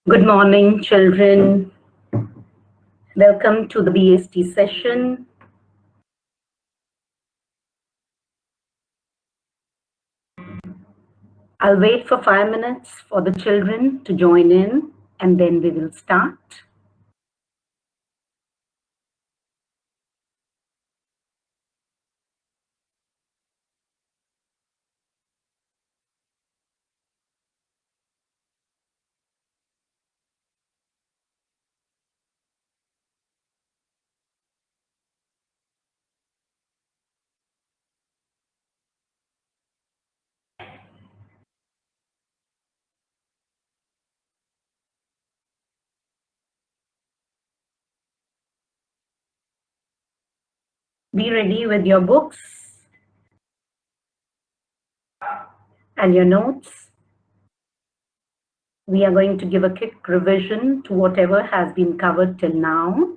Good morning, children. Welcome to the BST session. I'll wait for 5 minutes for the children to join in, and then we will start. Be ready with your books and your notes. We are going to give a quick revision to whatever has been covered till now.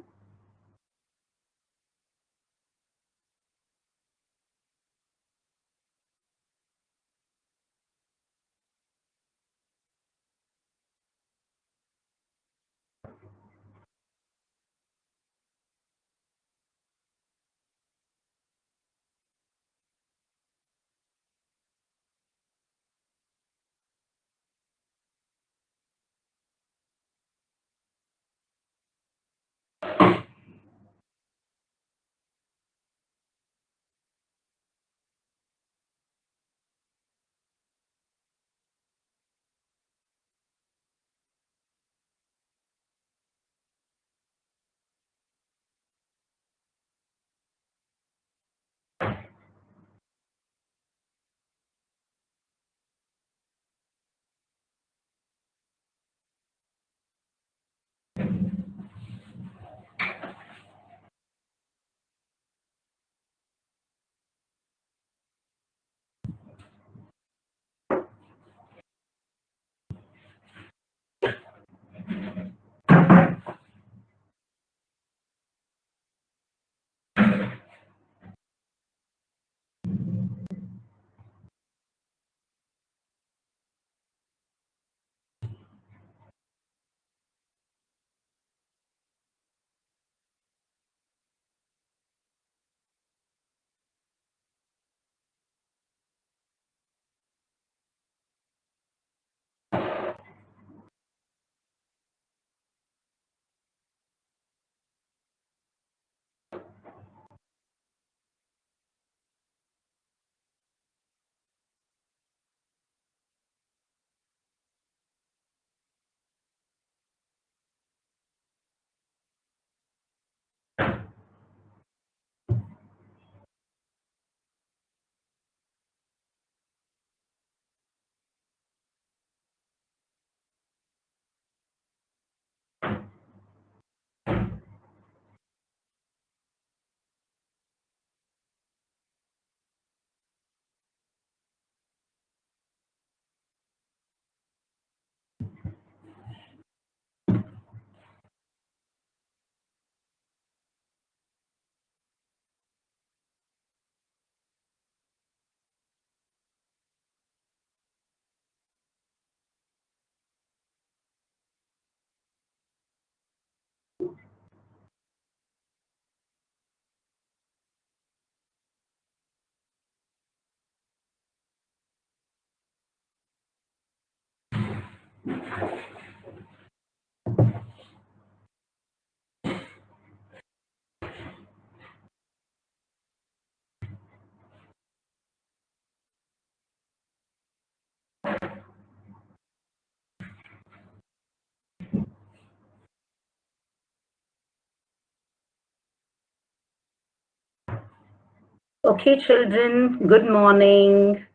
Okay, children, good morning.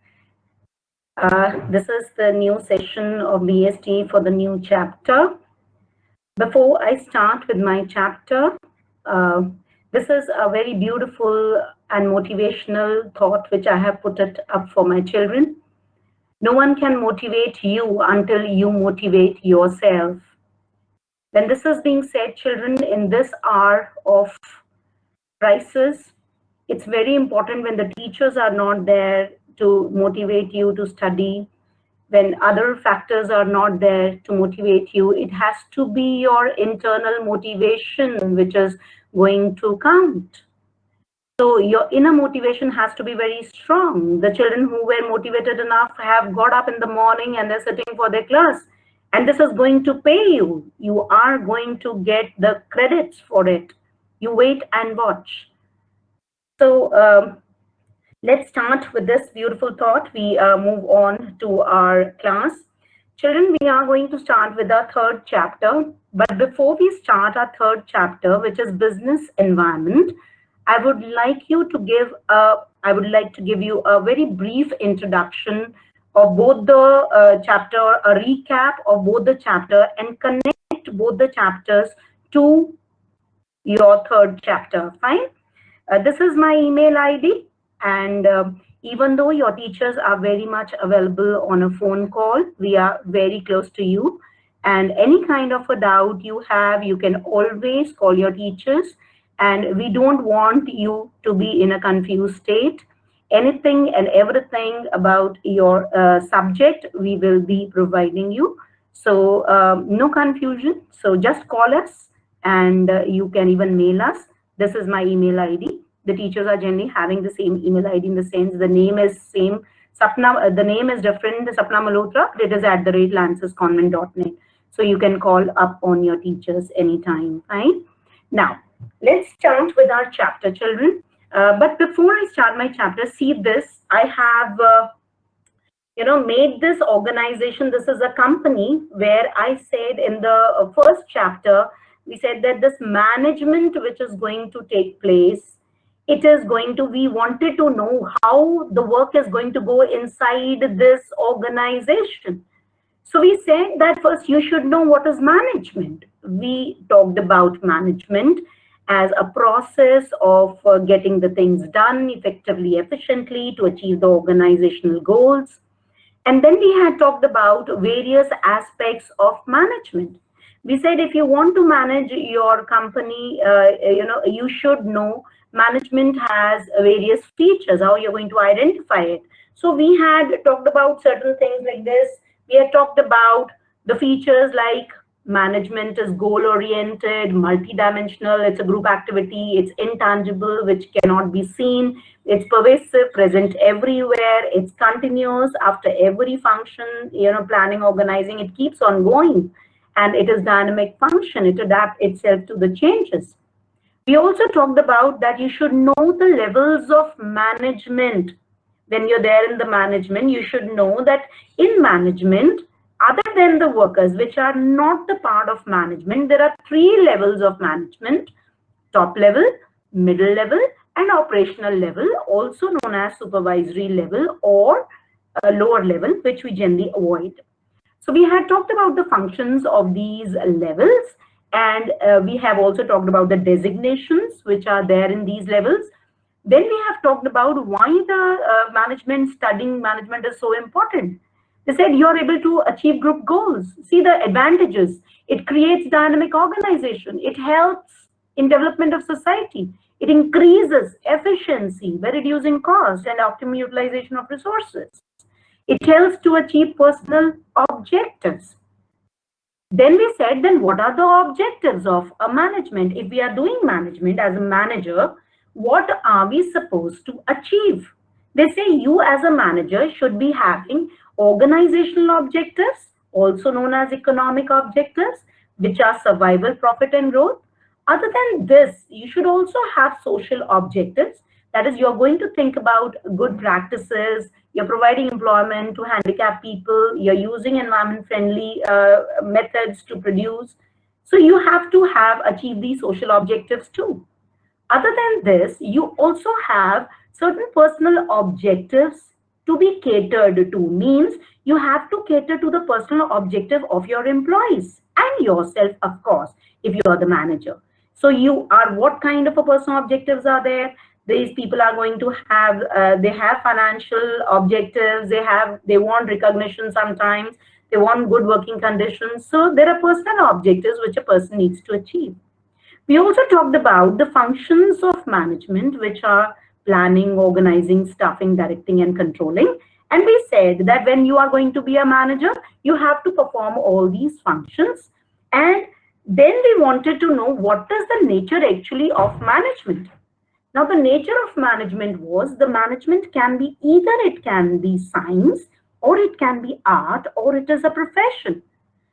This is the new session of BST for the new chapter. Before I start with my chapter, uh, this is a very beautiful and motivational thought which I have put it up for my children. No one can motivate you until you motivate yourself. When this is being said, children, in this hour of crisis, it's very important when the teachers are not there to motivate you to study. when other factors are not there to motivate you. It has to be your internal motivation which is going to count. So your inner motivation has to be very strong. The children who were motivated enough have got up in the morning and they're sitting for their class. And this is going to pay you. You are going to get the credits for it. You wait and watch. So let's start with this beautiful thought. We move on to our class. Children, we are going to start with our third chapter. But before we start our third chapter, which is business environment, I would like to give you a very brief introduction of both the chapter, a recap of both the chapter, and connect both the chapters to your third chapter. Fine. This is my email ID, and even though your teachers are very much available on a phone call, we are very close to you. And any kind of a doubt you have, you can always call your teachers. And we don't want you to be in a confused state. Anything and everything about your subject, we will be providing you. So no confusion. So just call us, and you can even mail us. This is my email ID. The teachers are generally having the same email ID in the sense the name is same. Sapna, the name is different. Sapna Malhotra, it is @lancesconvent.net. So you can call up on your teachers anytime. Fine. Now, let's start with our chapter, children. But before I start my chapter, see this. I have made this organization. This is a company where I said in the first chapter, we said that this management which is going to take place, it is going to, we wanted to know how the work is going to go inside this organization. So we said that first you should know what is management. We talked about management as a process of getting the things done effectively, efficiently to achieve the organizational goals. And then we had talked about various aspects of management. We said if you want to manage your company, you should know management has various features, how you're going to identify it. So we had talked about certain things like this. We had talked about the features like management is goal-oriented, multidimensional, it's a group activity, it's intangible, which cannot be seen, it's pervasive, present everywhere, it's continuous after every function, planning, organizing, it keeps on going, and it is dynamic function, it adapts itself to the changes. We also talked about that you should know the levels of management. When you're there in the management, you should know that in management, other than the workers, which are not the part of management, there are 3 levels of management: top level, middle level, and operational level, also known as supervisory level or lower level, which we generally avoid. So we had talked about the functions of these levels, and we have also talked about the designations which are there in these levels. Then we have talked about why the studying management is so important. They said you're able to achieve group goals. See the advantages. It creates dynamic organization. It helps in development of society. It increases efficiency by reducing cost and optimal utilization of resources. It helps to achieve personal objectives. Then we said, then what are the objectives of a management? If we are doing management as a manager, what are we supposed to achieve? They say you as a manager should be having organizational objectives, also known as economic objectives, which are survival, profit, and growth. Other than this, you should also have social objectives. That is, you're going to think about good practices, you're providing employment to handicapped people, you're using environment-friendly methods to produce. So you have to achieve these social objectives too. Other than this, you also have certain personal objectives to be catered to. Means you have to cater to the personal objective of your employees and yourself, of course, if you are the manager. So you are, what kind of a personal objectives are there? These people are going to have, they have financial objectives, they want recognition sometimes, they want good working conditions. So there are personal objectives which a person needs to achieve. We also talked about the functions of management, which are planning, organizing, staffing, directing, and controlling. And we said that when you are going to be a manager, you have to perform all these functions. And then we wanted to know what is the nature actually of management. Now, the nature of management was the management can be either it can be science or it can be art or it is a profession.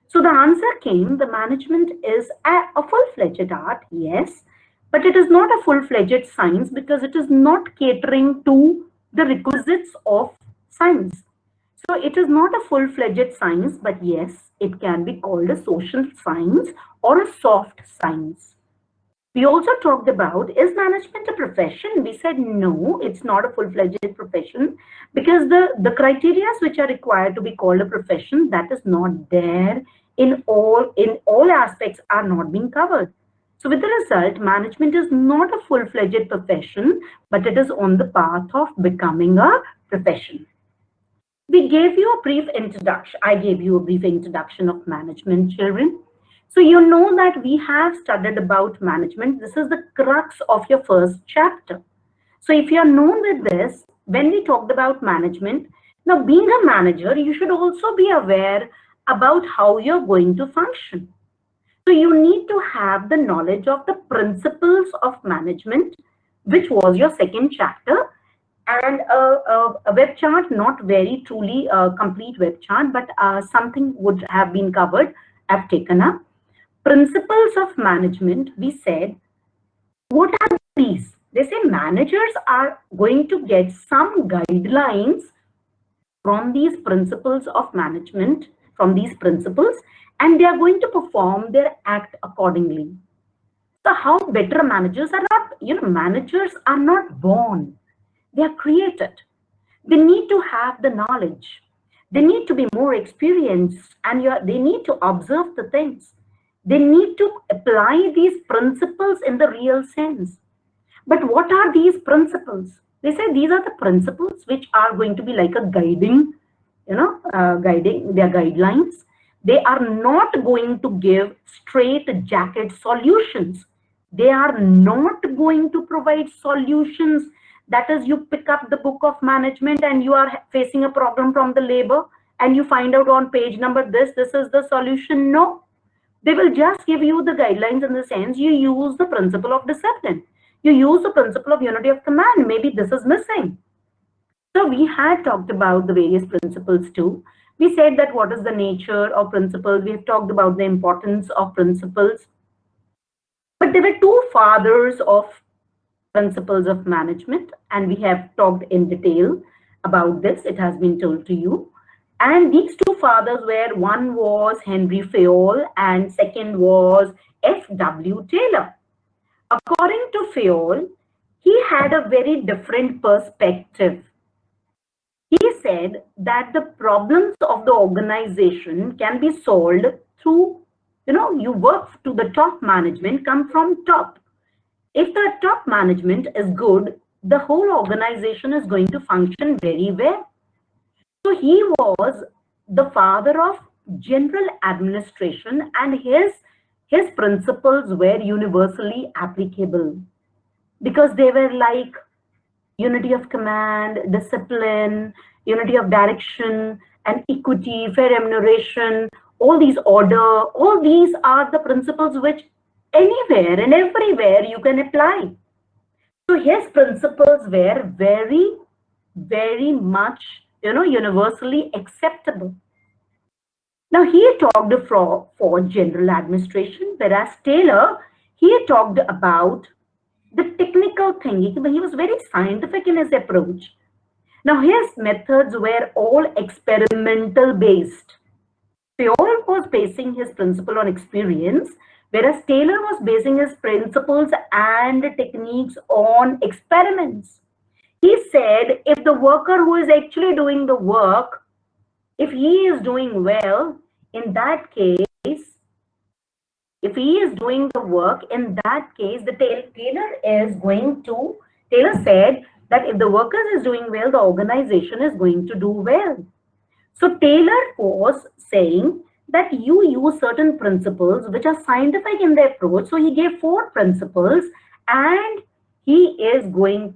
So the answer came, the management is a full-fledged art, yes, but it is not a full-fledged science because it is not catering to the requisites of science. So it is not a full-fledged science, but yes, it can be called a social science or a soft science. We also talked about, is management a profession? We said no, it's not a full-fledged profession because the criteria which are required to be called a profession, that is not there in all aspects are not being covered. So with the result, management is not a full-fledged profession, but it is on the path of becoming a profession. We gave you a brief introduction. I gave you a brief introduction of management, children. So you know that we have studied about management. This is the crux of your first chapter. So if you are known with this, when we talked about management, now being a manager, you should also be aware about how you're going to function. So you need to have the knowledge of the principles of management, which was your second chapter, and a web chart, not very truly a complete web chart, but something would have been covered, I've taken up. Principles of management, we said, what are these? They say managers are going to get some guidelines from these principles of management, from these principles, and they are going to perform their act accordingly. So how better managers are not, managers are not born. They are created. They need to have the knowledge. They need to be more experienced, and they need to observe the things. They need to apply these principles in the real sense. But what are these principles? They say these are the principles which are going to be like a guiding, guiding their guidelines. They are not going to give straight jacket solutions. They are not going to provide solutions. That is, you pick up the book of management and you are facing a problem from the labor and you find out on page number this is the solution. No, they will just give you the guidelines in the sense you use the principle of discipline. You use the principle of unity of command. Maybe this is missing. So we had talked about the various principles too. We said that what is the nature of principles. We have talked about the importance of principles. But there were two fathers of principles of management, and we have talked in detail about this. It has been told to you. And these two fathers were, one was Henry Fayol and second was F.W. Taylor. According to Fayol, he had a very different perspective. He said that the problems of the organization can be solved through, you work to the top management, come from top. If the top management is good, the whole organization is going to function very well. So he was the father of general administration, and his principles were universally applicable because they were like unity of command, discipline, unity of direction, and equity, fair remuneration, all these order, all these are the principles which anywhere and everywhere you can apply. So his principles were very, very much, universally acceptable. Now he talked for general administration, whereas Taylor, he talked about the technical thinking. He was very scientific in his approach. Now his methods were all experimental based. Fayol was basing his principle on experience, whereas Taylor was basing his principles and techniques on experiments. He said if the worker who is actually doing the work, if he is doing well, in that case, if he is doing the work, in that case, Taylor said that if the worker is doing well, the organization is going to do well. So Taylor was saying that you use certain principles which are scientific in their approach. So he gave 4 principles, and he is going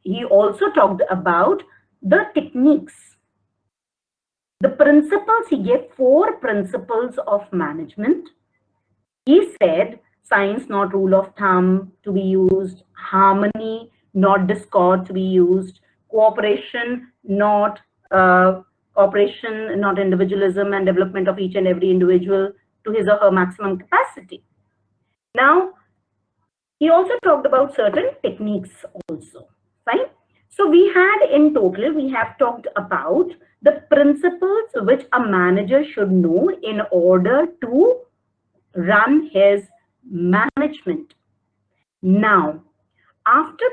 he also talked about the techniques, the principles. He gave 4 principles of management. He said science, not rule of thumb, to be used; harmony, not discord, to be used; cooperation, not individualism, and development of each and every individual to his or her maximum capacity. Now, he also talked about certain techniques also, fine. So we have talked about the principles which a manager should know in order to run his management. Now, after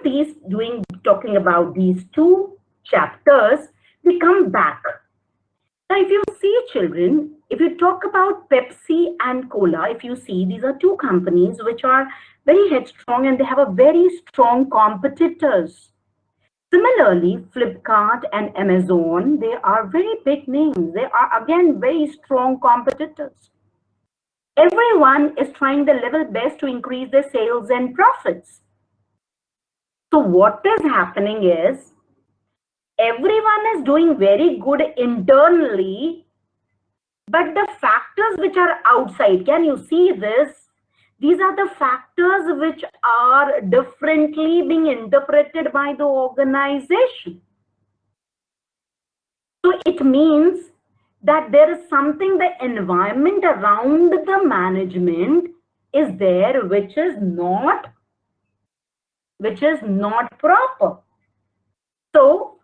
talking about these 2 chapters, we come back. Now, if you see, children, if you talk about Pepsi and Cola, if you see, these are 2 companies which are very headstrong and they have a very strong competitors. Similarly, Flipkart and Amazon, they are very big names. They are again very strong competitors. Everyone is trying their level best to increase their sales and profits. So what is happening is, everyone is doing very good internally, but the factors which are outside, can you see this? These are the factors which are differently being interpreted by the organization. So it means that there is something, the environment around the management is there which is not proper. So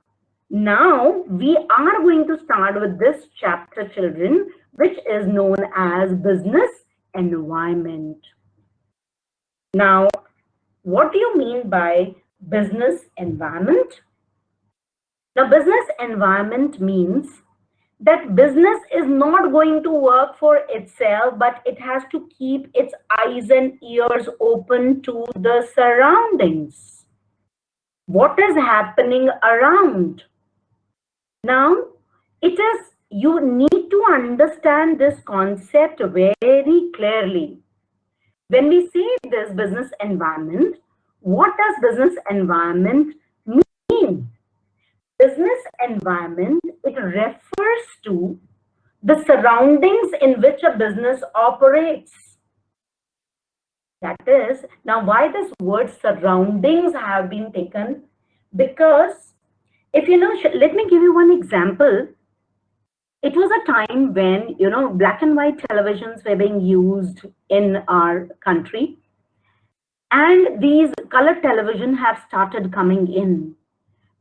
now we are going to start with this chapter, children, which is known as business environment. Now, what do you mean by business environment? Now, business environment means that business is not going to work for itself, but it has to keep its eyes and ears open to the surroundings. What is happening around? Now, you need to understand this concept very clearly. When we say this business environment, what does business environment mean? Business environment, it refers to the surroundings in which a business operates. That is, now why this word surroundings have been taken? Because if you know, let me give you one example. It was a time when, black and white televisions were being used in our country, and these color television have started coming in.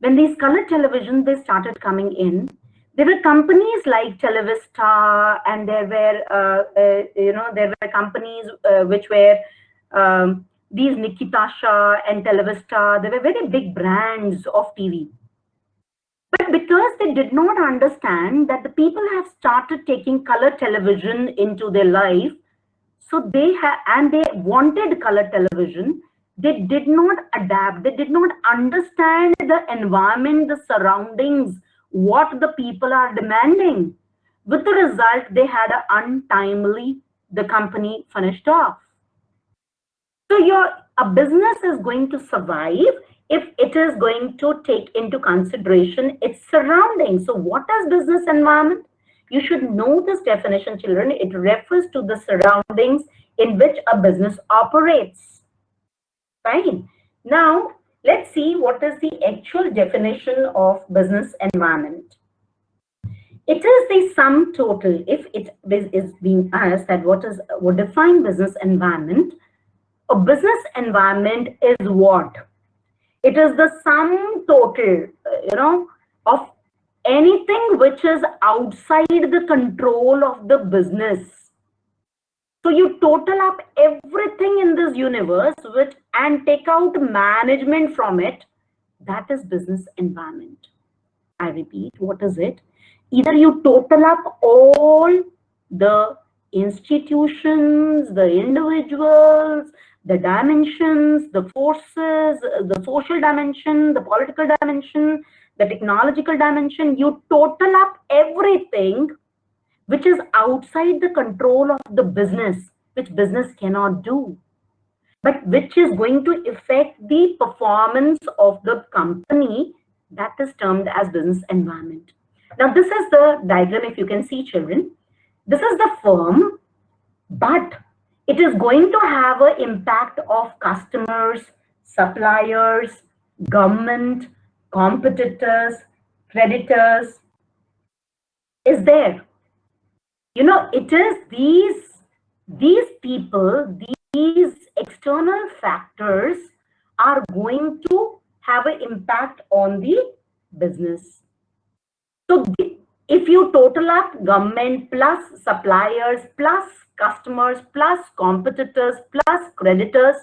When these color televisions, they started coming in, there were companies like Televista, and there were companies which were these Nikitasha and Televista. They were very big brands of TV. But because they did not understand that the people have started taking color television into their life, so they wanted color television, they did not adapt, they did not understand the environment, the surroundings, what the people are demanding. With the result, they had the company finished off. So a business is going to survive if it is going to take into consideration its surroundings. So what is business environment? You should know this definition, children. It refers to the surroundings in which a business operates. Fine. Now, let's see what is the actual definition of business environment. It is the sum total. If it is being asked that what define business environment, a business environment is what? It is the sum total, of anything which is outside the control of the business. So you total up everything in this universe and take out management from it. That is business environment. I repeat, what is it? Either you total up all the institutions, the individuals, the dimensions, the forces, the social dimension, the political dimension, the technological dimension. You total up everything which is outside the control of the business, which business cannot do. but which is going to affect the performance of the company, that is termed as business environment. Now, this is the diagram, if you can see, children. This is the firm, but it is going to have an impact of customers, suppliers, government, competitors, creditors. Is there? It is these people, these external factors are going to have an impact on the business. So if you total up government plus suppliers plus customers plus competitors plus creditors,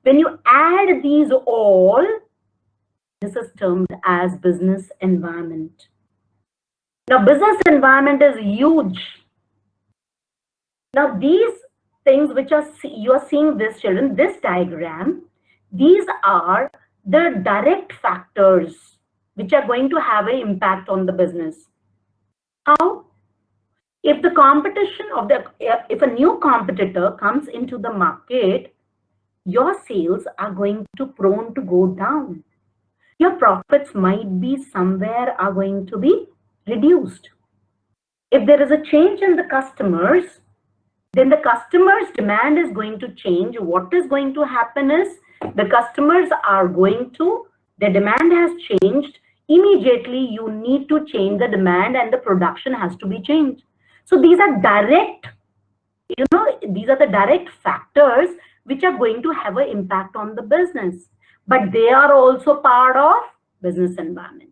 when you add these all, this is termed as business environment. Now, business environment is huge. Now, these things which you are seeing this, children, this diagram, these are the direct factors which are going to have an impact on the business. How? If the competition of if a new competitor comes into the market, your sales are going to prone to go down. Your profits might be somewhere are going to be reduced. If there is a change in the customers, then the customer's demand is going to change. What is going to happen is the customers are going to, the demand has changed. Immediately, you need to change the demand and the production has to be changed. So these are direct, these are the direct factors which are going to have an impact on the business. But they are also part of business environment.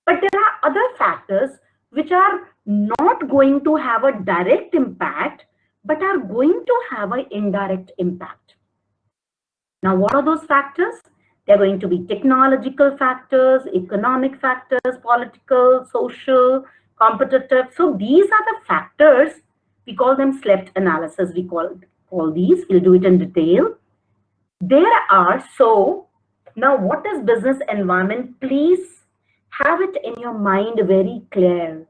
But there are other factors which are not going to have a direct impact, but are going to have an indirect impact. Now, what are those factors? They're going to be technological factors, economic factors, political, social, competitive. So these are the factors. We call them SLEPT analysis. We call these. We'll do it in detail. There are, so now what is business environment? Please have it in your mind very clear.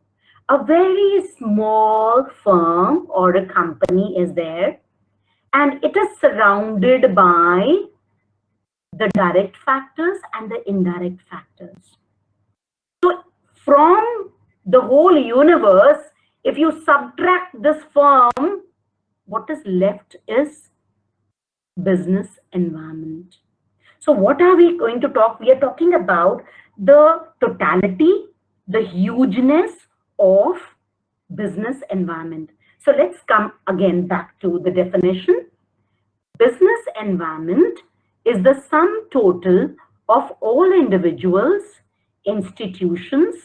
A very small firm or a company is there, and it is surrounded by the direct factors and the indirect factors. So from the whole universe, if you subtract this firm, what is left is business environment. So what are we going to talk? We are talking about the totality, the hugeness of business environment. So let's come again back to the definition. Business environment is the sum total of all individuals, institutions,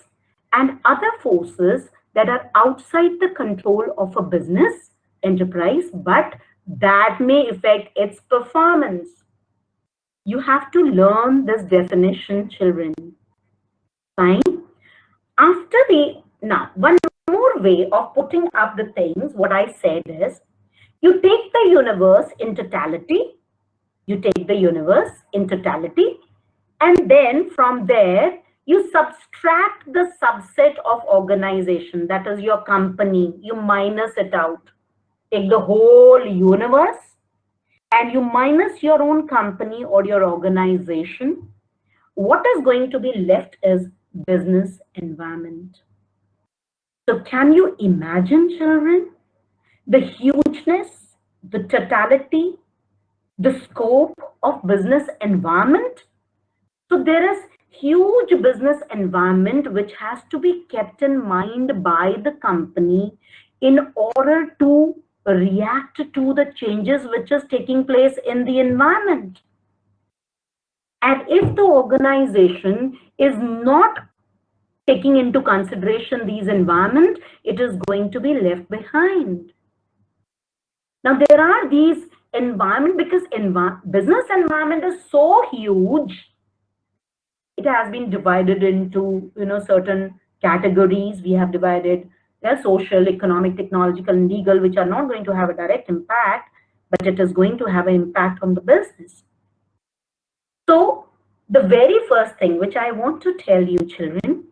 and other forces that are outside the control of a business enterprise, but that may affect its performance. You have to learn this definition, children. Fine. Now, one more way of putting up the things, what I said is, you take the universe in totality, and then from there, you subtract the subset of organization, that is your company, you minus it out. Take the whole universe, and you minus your own company or your organization. What is going to be left is business environment. So can you imagine, children, the hugeness, the totality, the scope of business environment? So there is huge business environment which has to be kept in mind by the company in order to react to the changes which is taking place in the environment. And if the organization is not taking into consideration these environment, it is going to be left behind. Now there are these environment, because business environment is so huge. It has been divided into certain categories. We have divided social, economic, technological, and legal, which are not going to have a direct impact, but it is going to have an impact on the business. So the very first thing which I want to tell you, children,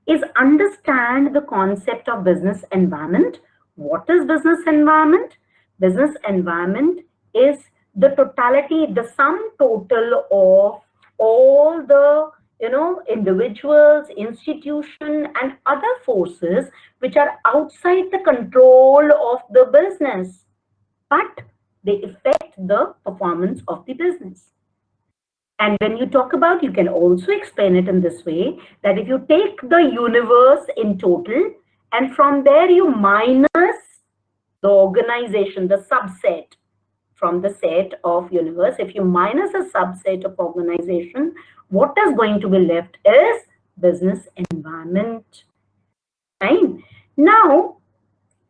is understand the concept of business environment. What is business environment? Business environment is the totality, the sum total of all the individuals, institution, and other forces which are outside the control of the business, but they affect the performance of the business. And when you talk about, you can also explain it in this way, that if you take the universe in total and from there you minus the organization, the subset from the set of universe, if you minus a subset of organization, what is going to be left is business environment. Fine. Now,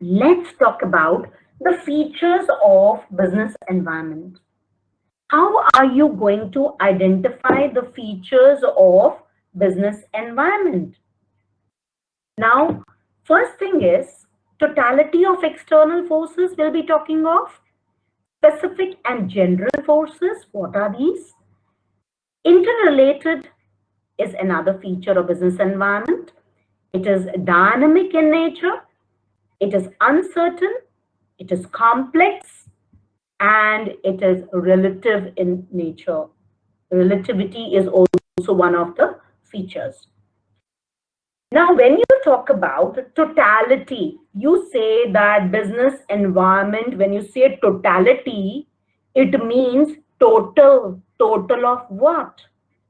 let's talk about the features of business environment. How are you going to identify the features of business environment? Now, first thing is totality of external forces we'll be talking of. Specific and general forces, what are these? Interrelated is another feature of business environment. It is dynamic in nature, it is uncertain, it is complex, and it is relative in nature. Relativity is also one of the features. Now, when you talk about totality, you say that business environment, when you say totality, it means total. Total of what?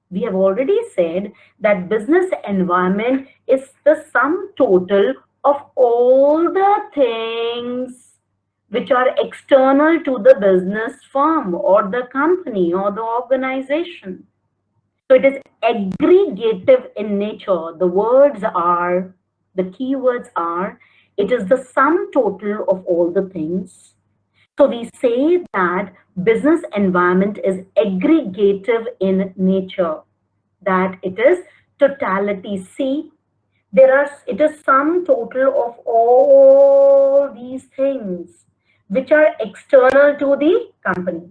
We have already said that business environment is the sum total of all the things which are external to the business firm or the company or the organization. So it is aggregative in nature. The words are, the keywords are, it is the sum total of all the things. So we say that business environment is aggregative in nature, that it is totality. See, it is sum total of all these things which are external to the company.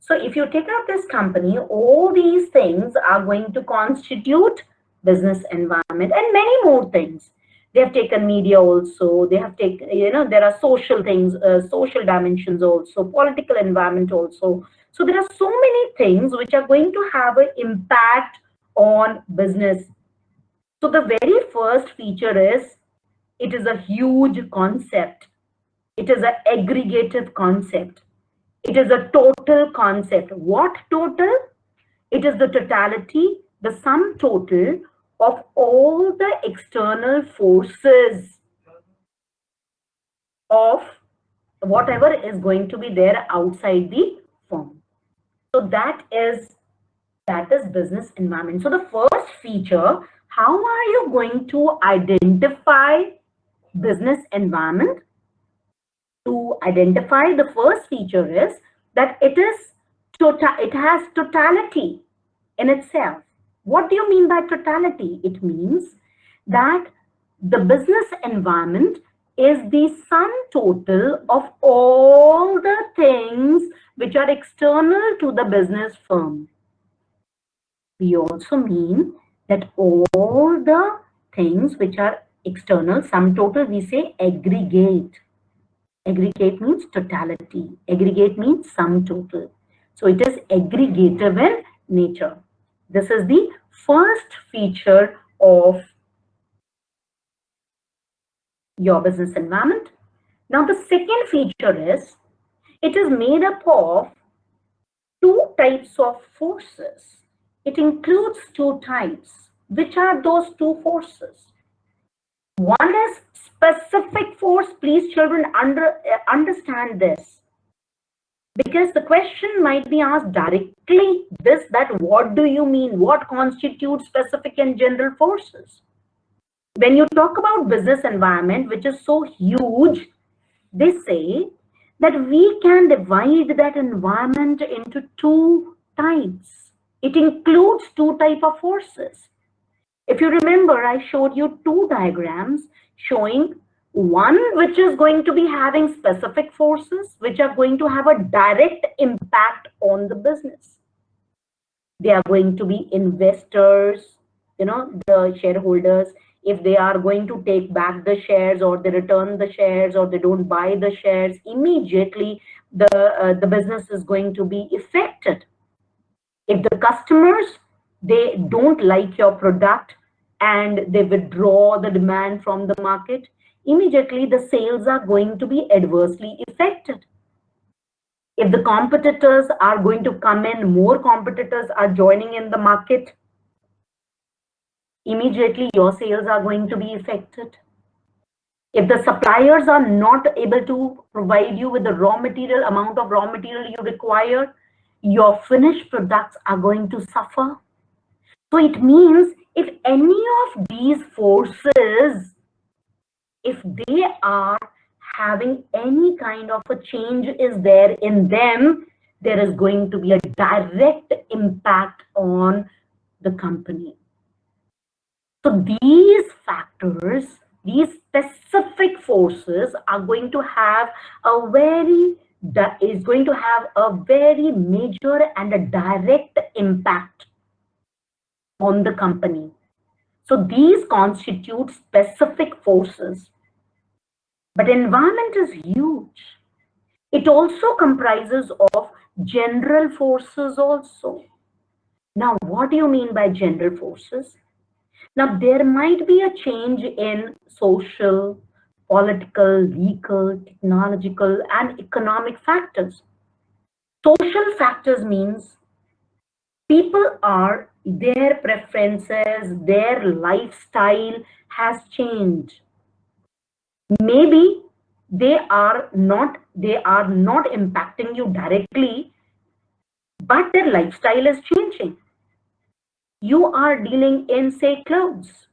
So if you take out this company, all these things are going to constitute business environment and many more things. They have taken media also, they have taken, there are social things, social dimensions also, political environment also. So there are so many things which are going to have an impact on business. So the very first feature is, it is a huge concept. It is an aggregative concept. It is a total concept. What total? It is the totality, the sum total of all the external forces of whatever is going to be there outside the firm. So that is business environment. So the first feature, how are you going to identify business environment? To identify, the first feature is that it has totality in itself. What do you mean by totality? It means that the business environment is the sum total of all the things which are external to the business firm. We also mean that all the things which are external, sum total, we say aggregate. Aggregate means totality. Aggregate means sum total. So it is aggregative in nature. This is the first feature of your business environment. Now the second feature is, it is made up of two types of forces. It includes two types. Which are those two forces? One is specific force. Please children understand this, because the question might be asked directly, that what do you mean? What constitutes specific and general forces? When you talk about business environment, which is so huge, they say that we can divide that environment into two types. It includes two types of forces. If you remember, I showed you two diagrams showing one which is going to be having specific forces which are going to have a direct impact on the business. They are going to be investors, the shareholders. If they are going to take back the shares, or they return the shares, or they don't buy the shares, immediately the business is going to be affected. If the customers, they don't like your product and they withdraw the demand from the market, immediately the sales are going to be adversely affected. If the competitors are going to come in, more competitors are joining in the market, immediately your sales are going to be affected. If the suppliers are not able to provide you with the amount of raw material you require, your finished products are going to suffer. So it means if any of these forces, if they are having any kind of a change is there in them, there is going to be a direct impact on the company. So these factors, these specific forces are going to have a very major and a direct impact on the company. So these constitute specific forces. But environment is huge. It also comprises of general forces also. Now, what do you mean by general forces? Now, there might be a change in social, political, legal, technological, and economic factors. Social factors means people are, their preferences, their lifestyle has changed. Maybe they are not impacting you directly, but their lifestyle is changing. You are dealing in, say, clothes.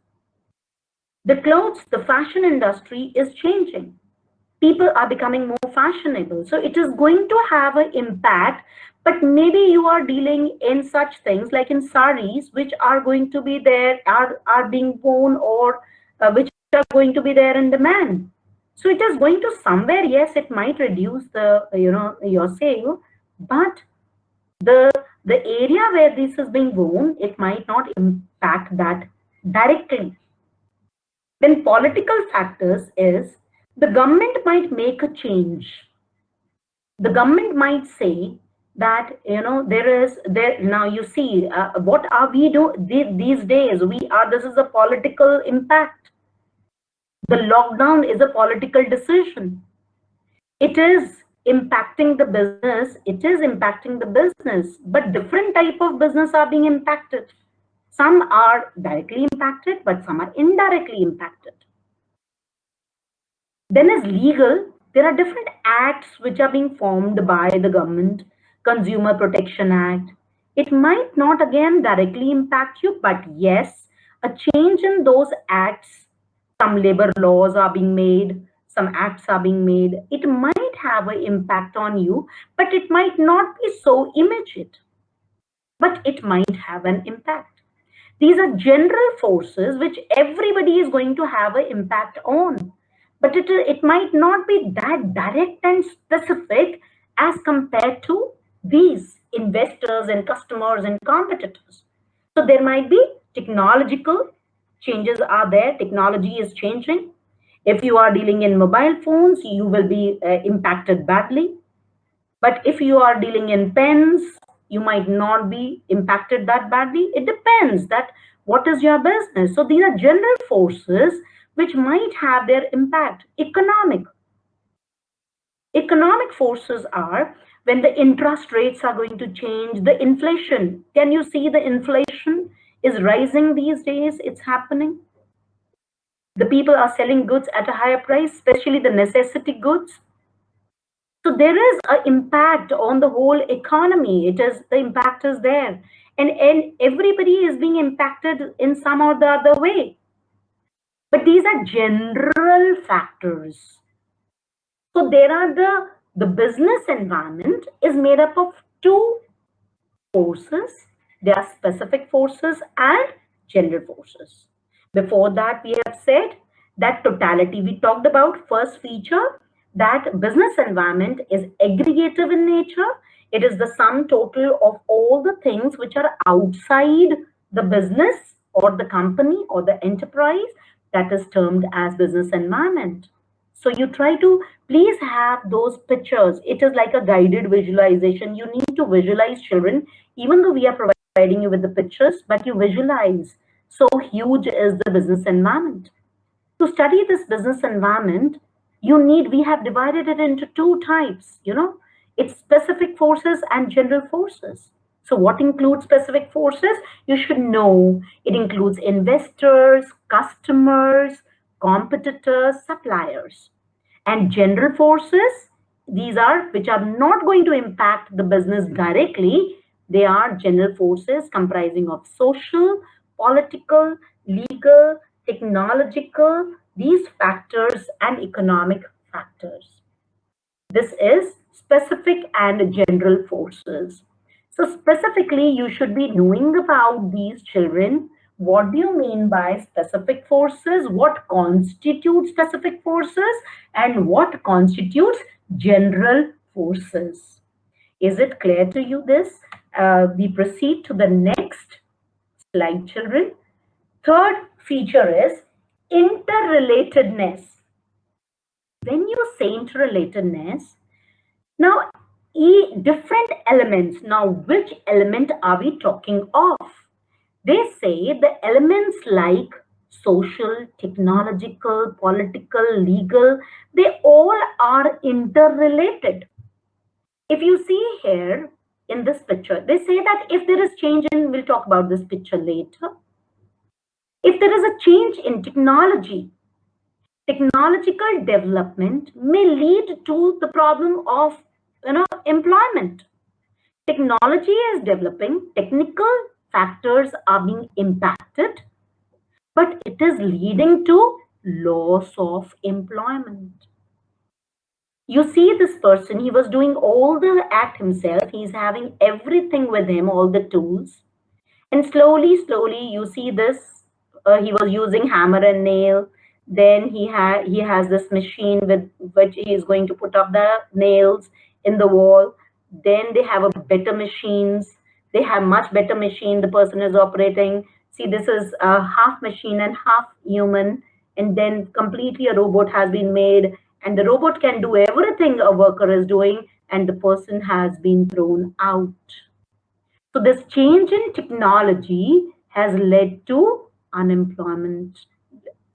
The fashion industry is changing. People are becoming more fashionable. So it is going to have an impact, but maybe you are dealing in such things like in saris, which are going to be there, are being worn, or which are going to be there in demand. So it is going to somewhere, yes, it might reduce the, your sale, but the area where this is being worn, it might not impact that directly. Then political factors is the government might make a change. The government might say that there now you see what are we do these days, this is a political impact. The lockdown is a political decision. It is impacting the business, but different type of business are being impacted. Some are directly impacted, but some are indirectly impacted. Then as legal, there are different acts which are being formed by the government. Consumer Protection Act. It might not again directly impact you, but yes, a change in those acts, some labor laws are being made, some acts are being made. It might have an impact on you, but it might not be so immediate. But it might have an impact. These are general forces which everybody is going to have an impact on. But it might not be that direct and specific as compared to these investors and customers and competitors. So there might be technological changes are there. Technology is changing. If you are dealing in mobile phones, you will be impacted badly. But if you are dealing in pens, you might not be impacted that badly. It depends that what is your business. So these are general forces which might have their impact. Economic forces are when the interest rates are going to change, the inflation. Can you see the inflation is rising these days? It's happening. The people are selling goods at a higher price, especially the necessity goods. So there is an impact on the whole economy. The impact is there. And everybody is being impacted in some or the other way. But these are general factors. So there are the business environment is made up of two forces. There are specific forces and general forces. Before that, we have said that totality. We talked about first feature that business environment is aggregative in nature. It is the sum total of all the things which are outside the business or the company or the enterprise, that is termed as business environment. So you try to please have those pictures. It is like a guided visualization. You need to visualize, children, even though we are providing you with the pictures, but you visualize. So huge is the business environment. To study this business environment, we have divided it into two types, it's specific forces and general forces. So what includes specific forces? You should know it includes investors, customers, competitors, suppliers. And general forces, these are which are not going to impact the business directly. They are general forces comprising of social, political, legal, technological, these factors, and economic factors. This is specific and general forces. So specifically, you should be knowing about these, children. What do you mean by specific forces? What constitutes specific forces? And what constitutes general forces? Is it clear to you this? We proceed to the next slide, children. Third feature is interrelatedness. When you say interrelatedness, now, different elements. Now, which element are we talking of? They say the elements like social, technological, political, legal, they all are interrelated. If you see here in this picture, they say that if there is change in, we'll talk about this picture later. If there is a change in technological development may lead to the problem of employment. Technology is developing, technical factors are being impacted, but it is leading to loss of employment. You see this person, he was doing all the act himself, he's having everything with him, all the tools, and slowly you see this, he was using hammer and nail. Then he has this machine with which he is going to put up the nails in the wall. Then they have a better machines, they have much better machine the person is operating. See, this is a half machine and half human, and then completely a robot has been made, and the robot can do everything a worker is doing, and the person has been thrown out. So this change in technology has led to unemployment,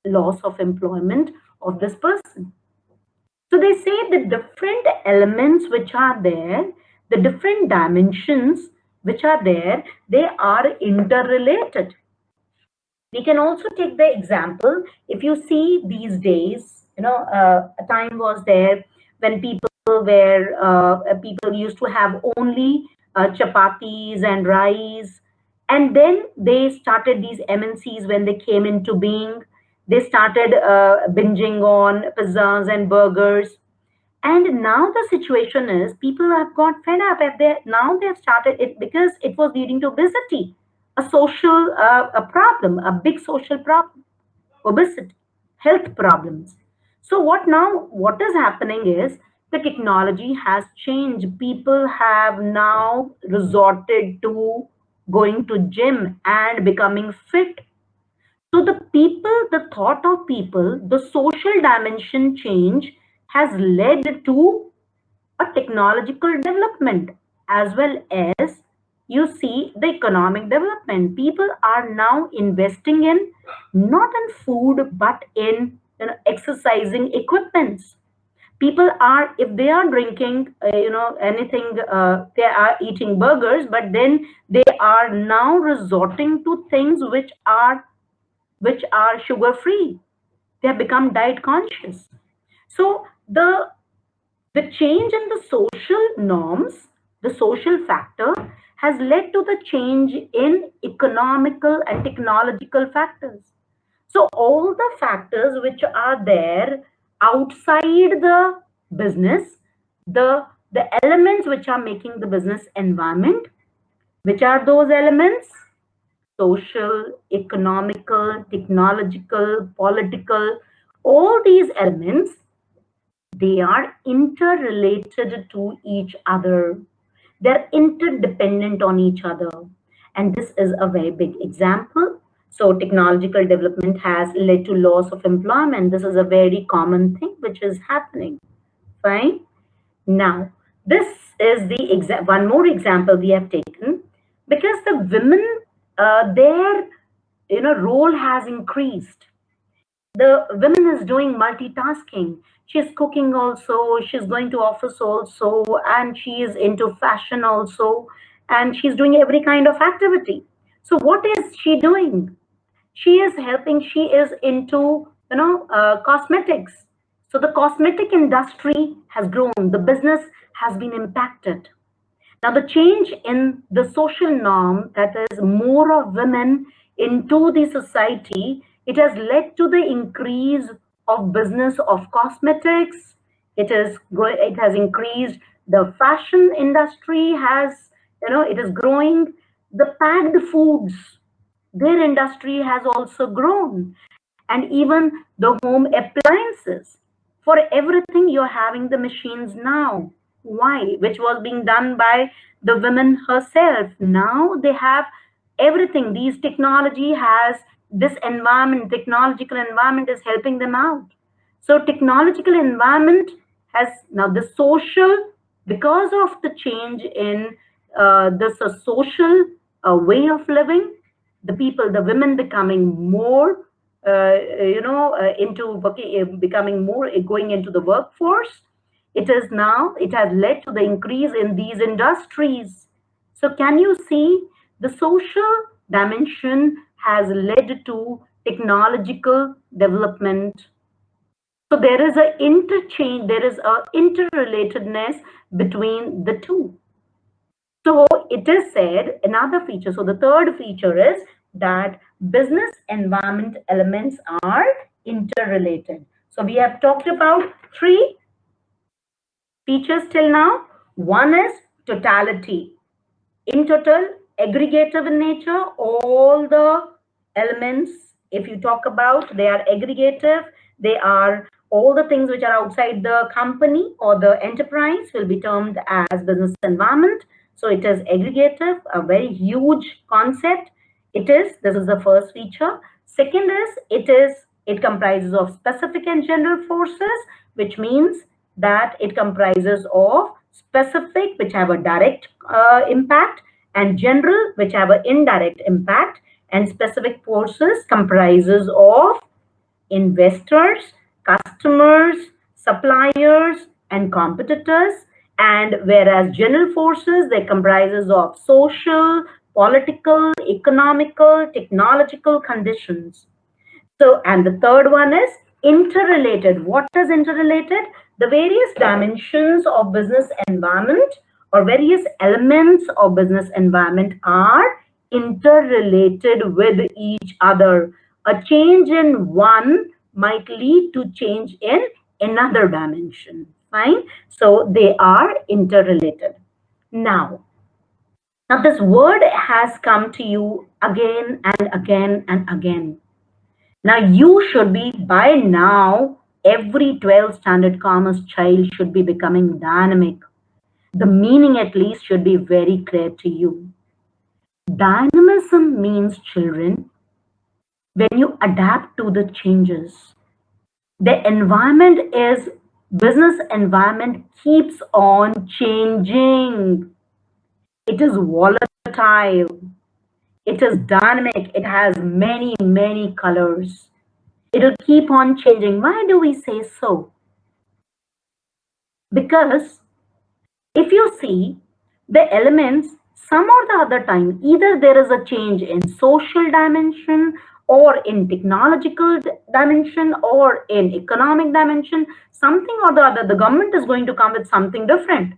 loss of employment of this person. So they say the different elements which are there, the different dimensions which are there, they are interrelated. We can also take the example, if you see these days, a time was there when people used to have only chapatis and rice, and then they started these MNCs when they came into being. They started binging on pizzas and burgers, and now the situation is people have got fed up. Now they have started it because it was leading to obesity, a social a problem, a big social problem, obesity, health problems. So what is happening is the technology has changed. People have now resorted to going to gym and becoming fit. So the thought of people, the social dimension change has led to a technological development, as well as you see the economic development. People are now investing in not in food but in exercising equipments. People are, if they are drinking anything, they are eating burgers, but then they are now resorting to things which are sugar free. They have become diet conscious. So the change in the social norms, the social factor, has led to the change in economical and technological factors. So all the factors which are there outside the business, the elements which are making the business environment, which are those elements? Social, economical, technological, political, all these elements, they are interrelated to each other. They're interdependent on each other. And this is a very big example. So technological development has led to loss of employment. This is a very common thing which is happening. Fine. Now, this is the one more example we have taken, because the women, their role has increased. The women is doing multitasking. She's cooking also, she's going to office also, and she is into fashion also, and she's doing every kind of activity. So what is she doing? She is helping, she is into cosmetics. So the cosmetic industry has grown, the business has been impacted. Now, the change in the social norm, that is more of women into the society, it has led to the increase of business of cosmetics. It has increased. The fashion industry has, it is growing. The packed foods, their industry has also grown, and even the home appliances. For everything, you're having the machines now. Why? Which was being done by the women herself. Now they have everything. These technology has this environment, technological environment is helping them out. So technological environment has now the social, because of the change in this social way of living, the people, the women becoming more becoming more, going into the workforce. It has led to the increase in these industries. So can you see, the social dimension has led to technological development. So there is a interchange, there is a interrelatedness between the two. So it is said another feature. So the third feature is that business environment elements are interrelated. So we have talked about three features till now. One is totality. In total, aggregative in nature, all the elements, if you talk about, they are aggregative. They are all the things which are outside the company or the enterprise will be termed as business environment. So it is aggregative, a very huge concept. This is the first feature. Second is, it comprises of specific and general forces, which means that it comprises of specific, which have a direct impact, and general, which have an indirect impact. And specific forces comprises of investors, customers, suppliers, and competitors. And whereas general forces, they comprises of social, political, economical, technological conditions. So, and the third one is interrelated. What is interrelated? The various dimensions of business environment or various elements of business environment are interrelated with each other. A change in one might lead to change in another dimension. Fine. So they are interrelated. Now this word has come to you again and again and again. Now you should be, by now, every 12th standard commerce child should be becoming dynamic. The meaning at least should be very clear to you. Dynamism means, children, when you adapt to the changes. The environment is, business environment keeps on changing. It is volatile. It is dynamic. It has many, many colors. It'll keep on changing. Why do we say so? Because if you see the elements, some or the other time, either there is a change in social dimension or in technological dimension or in economic dimension, something or the other, the government is going to come with something different.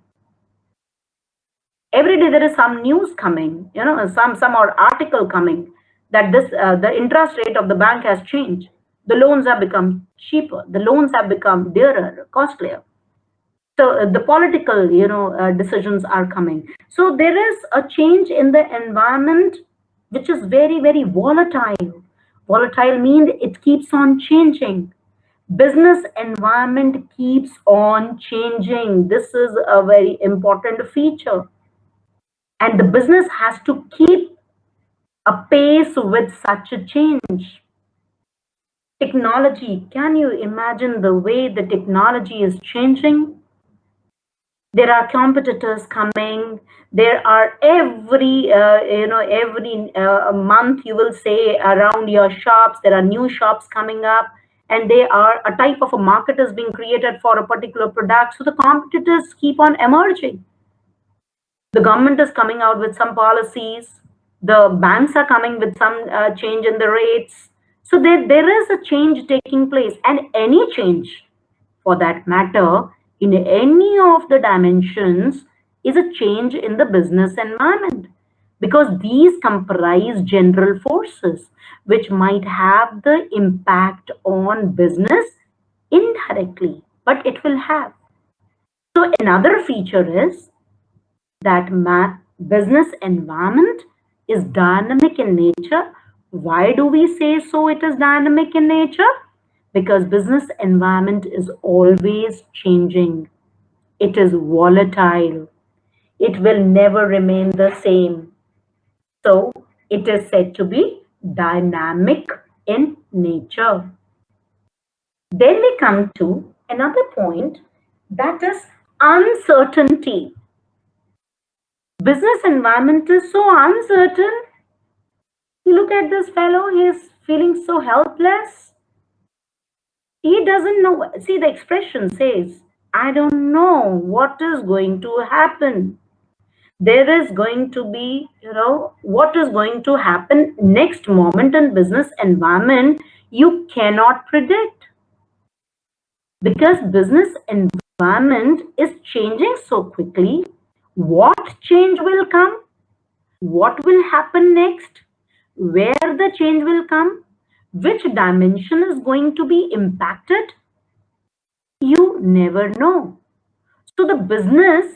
Every day there is some news coming, some or article coming that the interest rate of the bank has changed. The loans have become cheaper. The loans have become dearer, costlier. So the political decisions are coming. So there is a change in the environment which is very, very volatile means it keeps on changing. Business environment keeps on changing. This is a very important feature, and the business has to keep apace with such a change. Technology, can you imagine the way the technology is changing? There are competitors coming. There are every month you will say around your shops there are new shops coming up, and they are a type of a market is being created for a particular product. So the competitors keep on emerging. The government is coming out with some policies. The banks are coming with some change in the rates. So there is a change taking place, and any change for that matter, in any of the dimensions, is a change in the business environment, because these comprise general forces which might have the impact on business indirectly, but it will have. So another feature is that business environment is dynamic in nature. Why do we say so it is dynamic in nature? Because business environment is always changing. It is volatile. It will never remain the same. So it is said to be dynamic in nature. Then we come to another point, that is uncertainty. Business environment is so uncertain. You look at this fellow, he is feeling so helpless. He doesn't know. See, the expression says, I don't know what is going to happen. There is going to be, what is going to happen next moment in business environment, you cannot predict, because business environment is changing so quickly. What change will come? What will happen next? Where the change will come? Which dimension is going to be impacted? You never know. So the business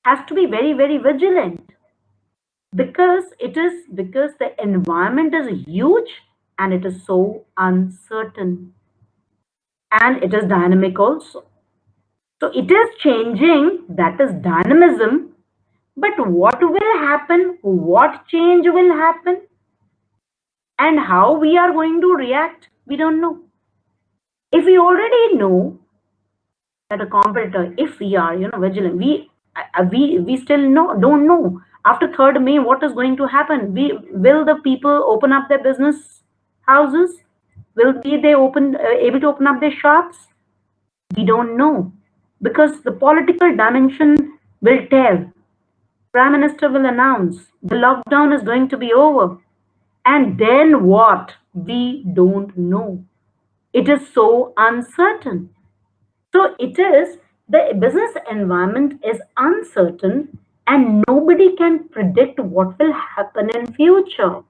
has to be very, very vigilant, because the environment is huge and it is so uncertain, and it is dynamic also. So it is changing, that is dynamism. But what will happen? What change will happen? And how we are going to react? We don't know. If we already know that a competitor, if we are vigilant, we still don't know after 3rd May what is going to happen. Will the people open up their business houses? Will be they able to open up their shops? We don't know, because the political dimension will tell. Prime Minister will announce the lockdown is going to be over, and then what? We don't know. It is so uncertain. So it is, the business environment is uncertain, and nobody can predict what will happen in future.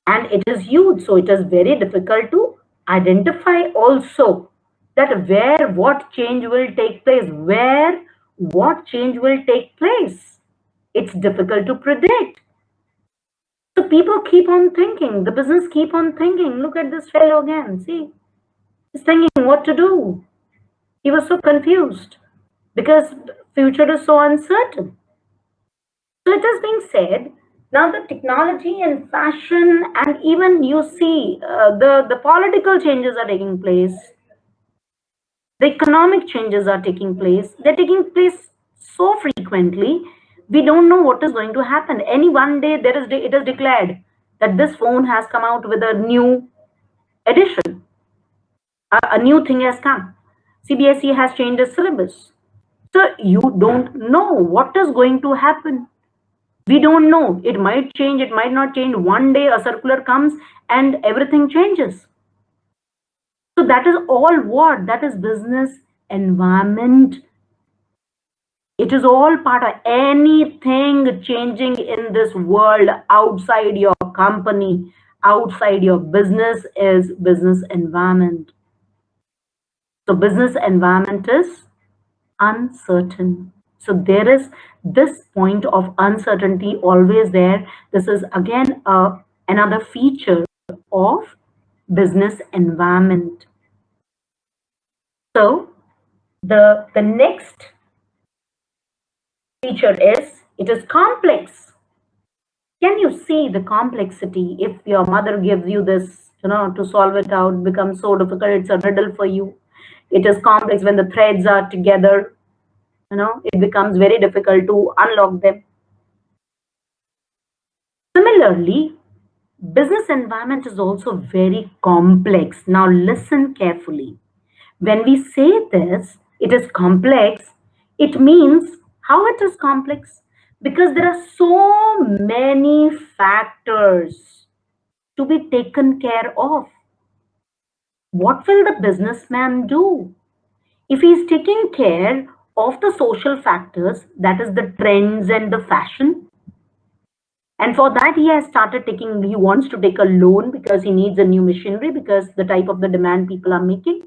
And it is huge, so it is very difficult to identify also that where what change will take place, where what change will take place. It's difficult to predict. So people keep on thinking, the business keep on thinking, look at this fellow again, see, he's thinking what to do. He was so confused because future is so uncertain. So it is being said, now the technology and fashion, and even you see the political changes are taking place, the economic changes are taking place. They're taking place so frequently, we don't know what is going to happen. Any one day it is declared that this phone has come out with a new edition, a new thing has come. CBSE has changed the syllabus. So you don't know what is going to happen. We don't know. It might change, it might not change. One day a circular comes and everything changes. So that is all what? That is business environment. It is all part of anything changing in this world outside your company, outside your business is business environment. So business environment is uncertain. So there is this point of uncertainty always there. This is again another feature of business environment. So the next feature is it is complex. Can you see the complexity? If your mother gives you this, to solve it out, becomes so difficult, it's a riddle for you. It is complex when the threads are together, it becomes very difficult to unlock them. Similarly, business environment is also very complex. Now listen carefully. When we say this, it is complex, it means how it is complex? Because there are so many factors to be taken care of. What will the businessman do? If he is taking care of the social factors, that is the trends and the fashion, and for that he wants to take a loan because he needs a new machinery because the type of the demand people are making.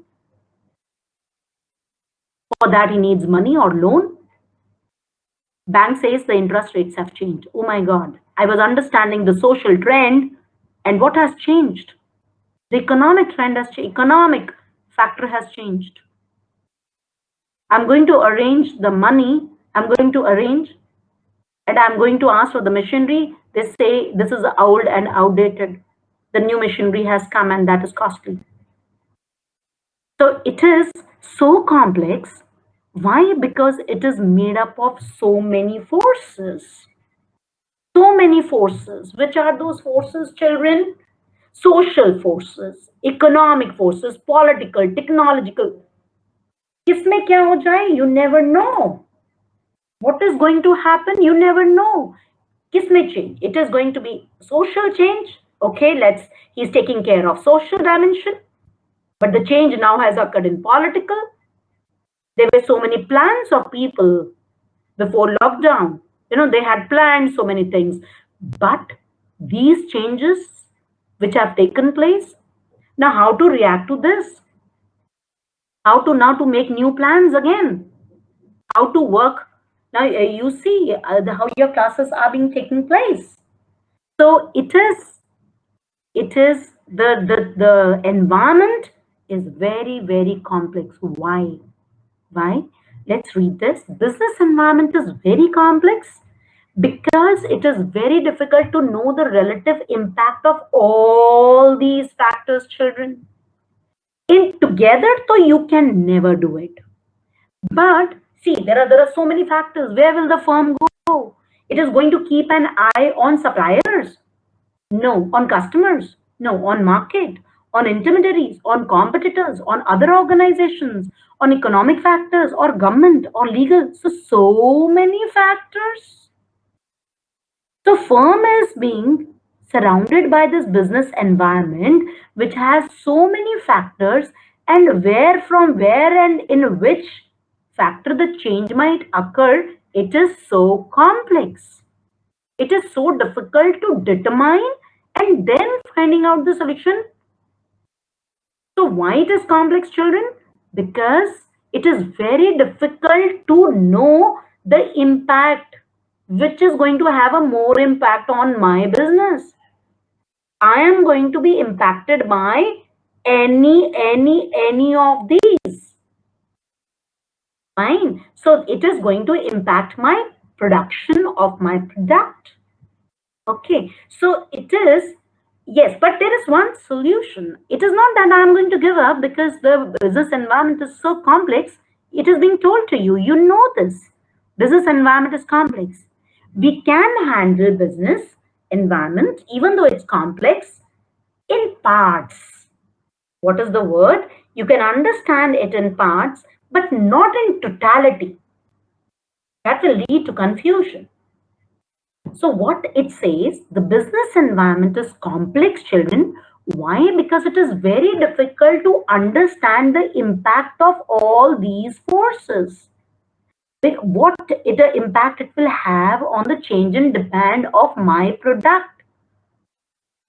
For that he needs money or loan. Bank says the interest rates have changed. Oh my God, I was understanding the social trend, and what has changed? The economic trend has changed. Economic factor has changed. I'm going to arrange the money. I'm going to arrange, and I'm going to ask for the machinery. They say this is old and outdated. The new machinery has come, and that is costly. So it is so complex. Why? Because it is made up of so many forces. So many forces. Which are those forces, children? Social forces, economic forces, political, technological. किसमें क्या हो जाए? You never know. What is going to happen? You never know. Kisme change? It is going to be social change. Okay, he's taking care of social dimension. But the change now has occurred in political. There were so many plans of people before lockdown. They had planned so many things. But these changes which have taken place, now how to react to this? How to now to make new plans again? How to work? Now you see how your classes are being taken place. So it is the environment is very, very complex. Why? Why? Let's read this. Business environment is very complex because it is very difficult to know the relative impact of all these factors, children. In together, so you can never do it. But see, there are so many factors. Where will the firm go? It is going to keep an eye on suppliers. No. On customers? No. On market? On intermediaries? On competitors? On other organizations? On economic factors? Or government? Or legal? So many factors. So firm is being surrounded by this business environment which has so many factors, and from where and in which factor the change might occur, it is so complex. It is so difficult to determine and then finding out the solution. So why it is complex, children? Because it is very difficult to know the impact which is going to have a more impact on my business. I am going to be impacted by any of these. Fine. So it is going to impact my production of my product. Okay. So it is, yes, but there is one solution. It is not that I'm going to give up because the business environment is so complex. It is being told to you. You know this. Business environment is complex. We can handle business environment, even though it's complex, in parts. What is the word? You can understand it in parts, but not in totality. That will lead to confusion. So what it says, the business environment is complex, children. Why? Because it is very difficult to understand the impact of all these forces. What the impact it will have on the change in demand of my product.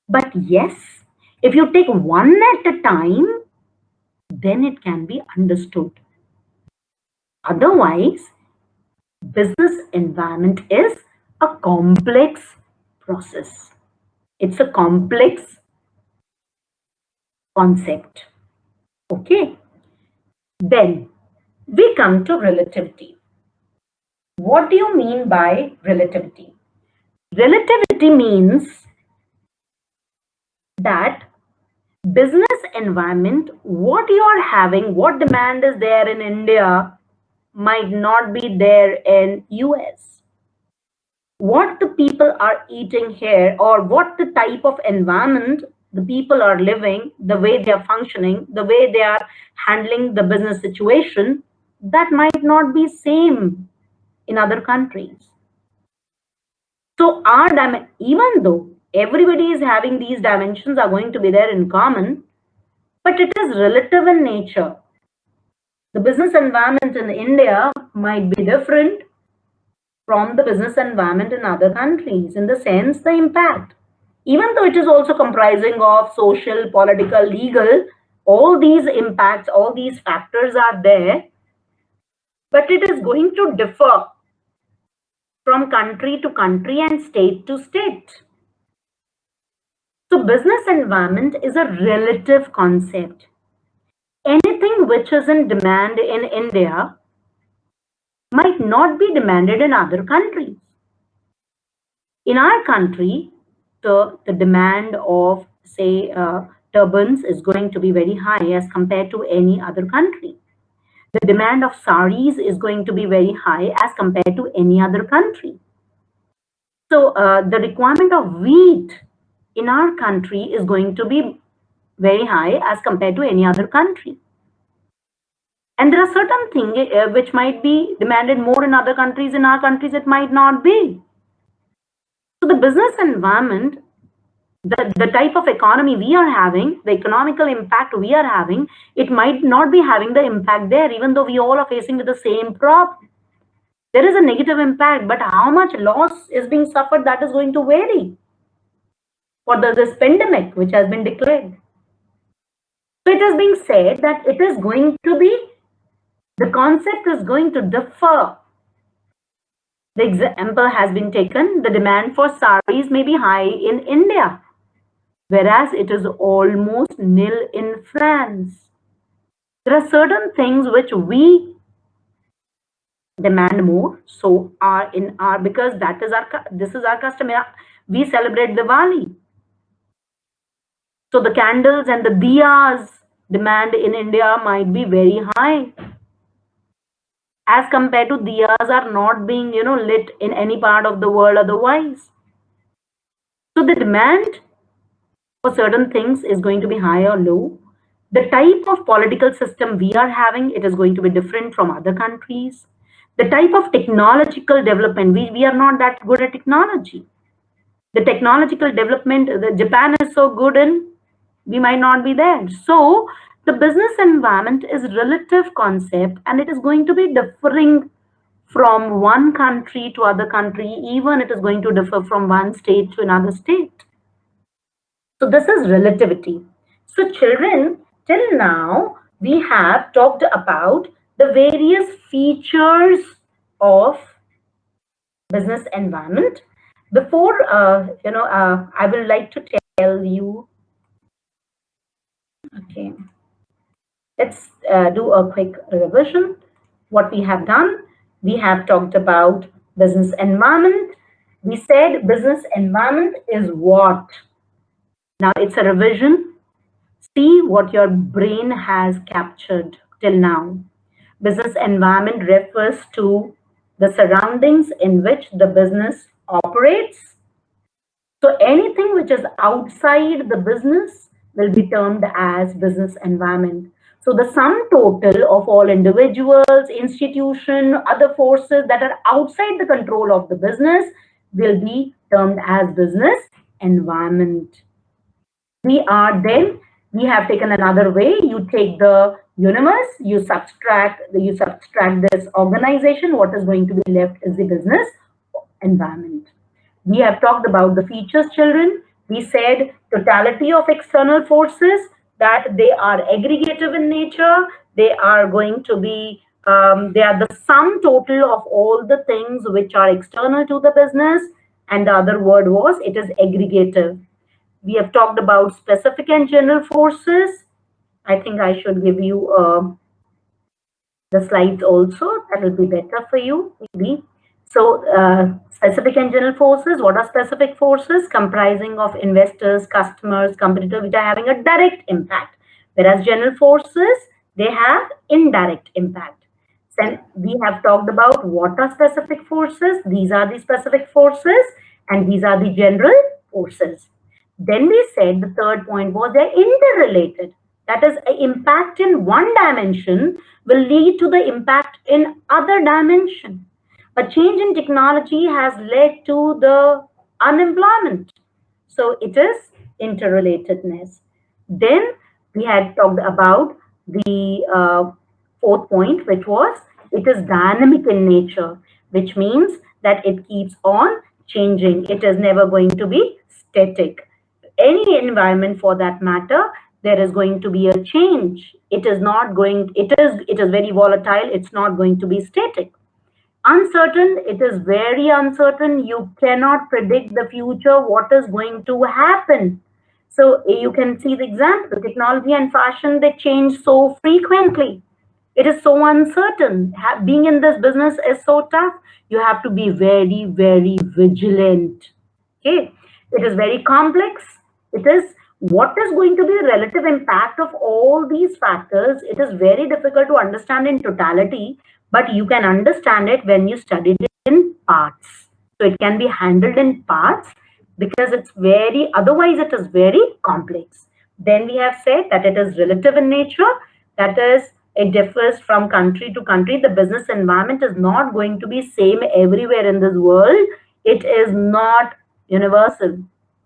But yes, if you take one at a time, then it can be understood. Otherwise, business environment is a complex process. It's a complex concept. Okay. Then we come to relativity. What do you mean by relativity? Relativity relativity means that business environment, what you are having, what demand is there in India might not be there in US. What the people are eating here, or what the type of environment the people are living, the way they are functioning, the way they are handling the business situation, that might not be same in other countries. So even though everybody is having these dimensions are going to be there in common, but it is relative in nature. The business environment in India might be different from the business environment in other countries in the sense the impact. Even though it is also comprising of social, political, legal, all these impacts, all these factors are there, but it is going to differ from country to country and state to state. So business environment is a relative concept. Anything which is in demand in India might not be demanded in other countries. In our country, the demand of, say, turbans is going to be very high as compared to any other country. The demand of saris is going to be very high as compared to any other country. So the requirement of wheat in our country is going to be very high as compared to any other country. And there are certain things which might be demanded more in other countries. In our countries, it might not be. So the business environment, the type of economy we are having, the economical impact we are having, it might not be having the impact there, even though we all are facing with the same problem. There is a negative impact, but how much loss is being suffered, that is going to vary for this pandemic which has been declared. So it is being said that it is going to be, the concept is going to differ. The example has been taken, the demand for saris may be high in India, whereas it is almost nil in France. There are certain things which we demand more, so are in our, because this is our custom. We celebrate Diwali. So the candles and the diyas demand in India might be very high as compared to diyas are not being, lit in any part of the world otherwise. So the demand for certain things is going to be high or low. The type of political system we are having, it is going to be different from other countries. The type of technological development, we are not that good at technology. The technological development, the Japan is so good in, we might not be there. So the business environment is relative concept, and it is going to be differing from one country to other country, even it is going to differ from one state to another state. So this is relativity. So children, till now we have talked about the various features of business environment. Before, I would like to tell you, okay, let's do a quick revision. What we have done, we have talked about business environment. We said business environment is what? Now it's a revision. See what your brain has captured till now. Business environment refers to the surroundings in which the business operates. So anything which is outside the business will be termed as business environment. So the sum total of all individuals, institution, other forces that are outside the control of the business will be termed as business environment. We have taken another way. You take the universe, you subtract this organization. What is going to be left is the business environment. We have talked about the features, children. We said totality of external forces, that they are aggregative in nature. They are going to be, they are the sum total of all the things which are external to the business. And the other word was, it is aggregative. We have talked about specific and general forces. I think I should give you the slides also. That will be better for you, maybe. So Specific and general forces. What are specific forces? Comprising of investors, customers, competitors, which are having a direct impact. Whereas general forces, they have indirect impact. Then we have talked about what are specific forces. These are the specific forces and these are the general forces. Then we said the third point was they're interrelated. That is, an impact in one dimension will lead to the impact in other dimension. A change in technology has led to the unemployment. So it is interrelatedness. Then we had talked about the fourth point, which was it is dynamic in nature, which means that it keeps on changing. It is never going to be static. Any environment for that matter, there is going to be a change. It is not going, it is very volatile. It's not going to be static. Uncertain, it is very uncertain. You cannot predict the future, what is going to happen. So you can see the example, technology and fashion, they change so frequently. It is so uncertain. Being in this business is so tough. You have to be very, very vigilant. Okay, it is very complex. It is what is going to be the relative impact of all these factors. It is very difficult to understand in totality, but you can understand it when you study it in parts. So it can be handled in parts because it's very, otherwise it is very complex. Then we have said that it is relative in nature. That is, it differs from country to country. The business environment is not going to be same everywhere in this world. It is not universal.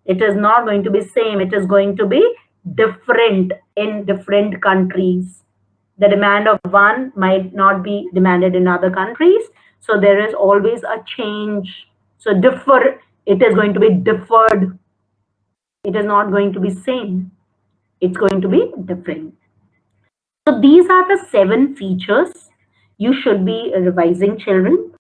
It is not going to be same. It is going to be different in different countries. The demand of one might not be demanded in other countries. So there is always a change. So differ, it is going to be differed. It is not going to be same. It's going to be different. So these are the 7 features you should be revising, children.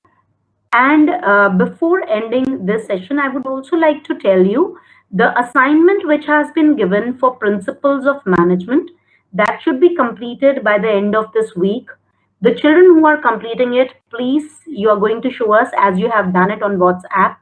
And before ending this session, I would also like to tell you the assignment which has been given for principles of management, that should be completed by the end of this week. The children who are completing it, please, you are going to show us as you have done it on WhatsApp.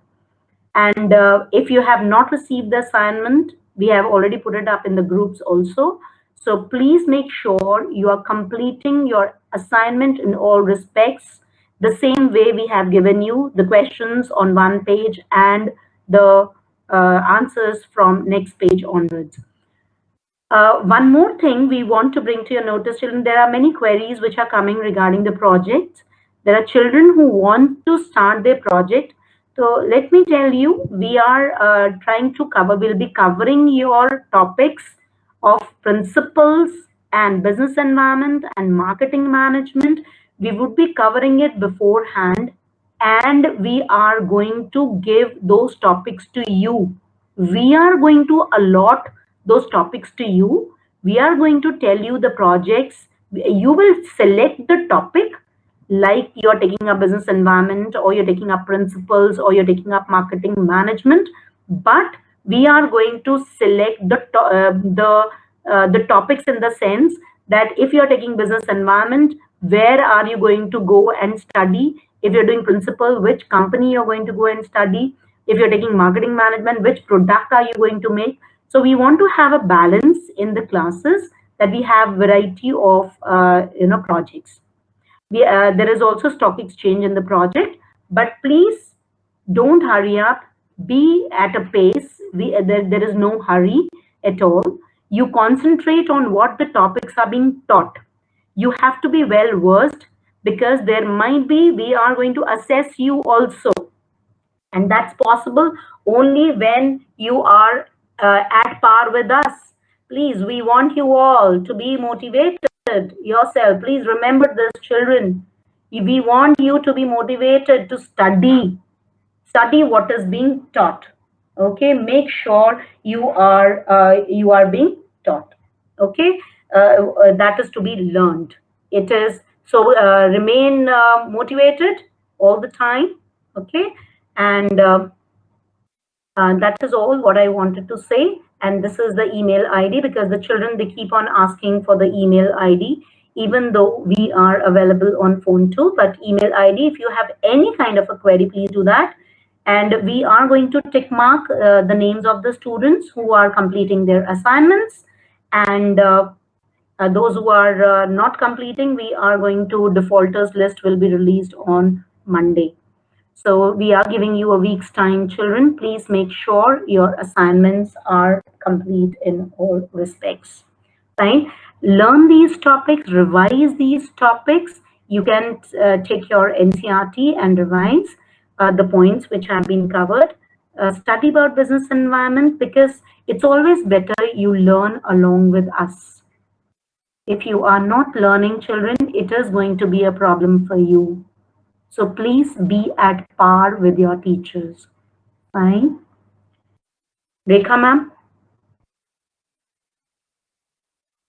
And if you have not received the assignment, we have already put it up in the groups also. So please make sure you are completing your assignment in all respects the same way we have given you the questions on one page and the answers from next page onwards. One more thing we want to bring to your notice, children, there are many queries which are coming regarding the project. There are children who want to start their project. So let me tell you, we are trying to cover, we'll be covering your topics of principles and business environment and marketing management. We would be covering it beforehand, and we are going to give those topics to you. We are going to allot those topics to you. We are going to tell you the projects. You will select the topic, like you're taking up business environment, or you're taking up principles, or you're taking up marketing management. But we are going to select the topics in the sense that if you're taking business environment, where are you going to go and study? If you're doing principal, which company you're going to go and study? If you're taking marketing management, which product are you going to make? So we want to have a balance in the classes, that we have variety of projects. There is also stock exchange in the project, but please don't hurry up. Be at a pace. There is no hurry at all. You concentrate on what the topics are being taught. You have to be well versed, because there might be, we are going to assess you also. And that's possible only when you are at par with us. Please, we want you all to be motivated yourself. Please remember this, children. We want you to be motivated to study what is being taught. Okay, make sure you are being taught. Okay, that is to be learned. It is so, remain motivated all the time. Okay, and that is all what I wanted to say. And this is the email ID, because the children, they keep on asking for the email ID, even though we are available on phone too. But email ID, if you have any kind of a query, please do that. And we are going to tick mark the names of the students who are completing their assignments, and those who are not completing, we are going to, defaulters list will be released on Monday. So we are giving you a week's time, children. Please make sure your assignments are complete in all respects. Right? Learn these topics, revise these topics. You can take your NCERT and revise the points which have been covered. Study about business environment, because it's always better you learn along with us. If you are not learning, children, it is going to be a problem for you. So please be at par with your teachers. Fine. Rekha ma'am?